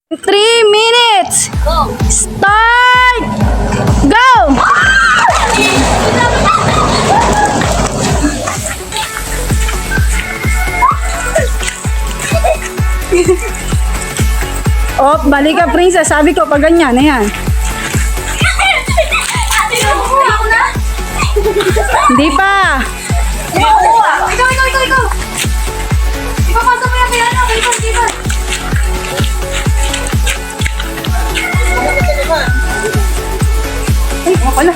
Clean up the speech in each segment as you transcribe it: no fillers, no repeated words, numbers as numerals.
3 minutes. Start. Go. Oh, balik ka, princess. Sabi ko, pag ganyan, ayan. Hindi pa. Ikaw. Ipapasok mo yan kaya na. Ikaw. Ay, ako na.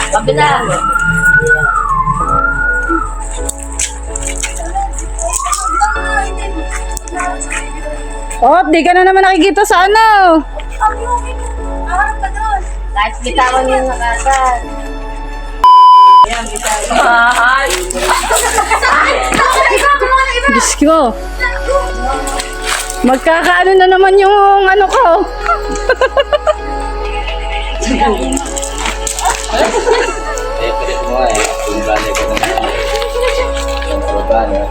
Kabila. Oh, di ka na naman nakikita sa ano. Kahit bitawan yung nakasal. Ayan, bitawan. Diyos ko. Magkakaano na naman yung ano ko. Pilit mo eh. Kung balik ka naman. Kung balik.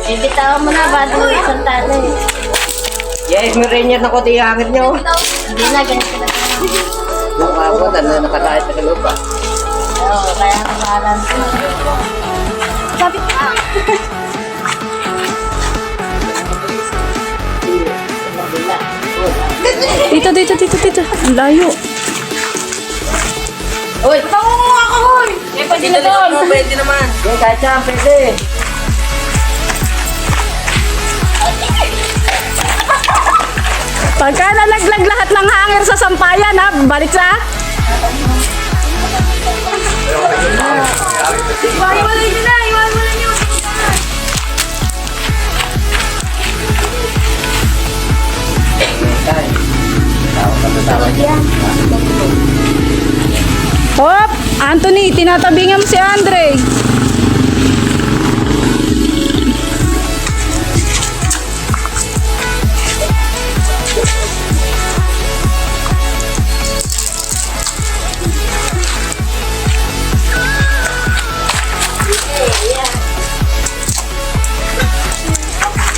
Bitawan mo na bago isang tala eh. Yes, may rainier na konti hangit nyo. Hindi na, ganito na. Yung ako na nakakait na lupa. Oo, kaya kasalan ko. Sabi ka. Dito. Ang layo. Uy! Patungo mo ako, hoy! Eh, pwede na doon. Pwede naman. Okay, kahit saan, pwede. Pagka nalaglag lahat ng hanger sa sampayan, ha? Balik sa... Iwan-iwanan nyo na, iwan-iwanan nyo. Hop! Anthony, tinatabingan mo si Andre.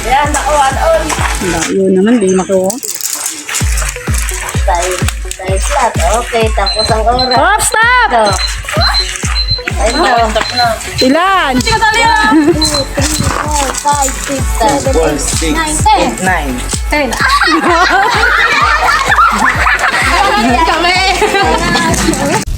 Ayan, nakuha doon. Layo naman, di makuha. Tayo flat. Okay, tapos ang oras. Hop! Stop! Ito. Ito. Ilan? 2, 3, 4, 5, 6, 7, 8, 9, 10. 10. Kami!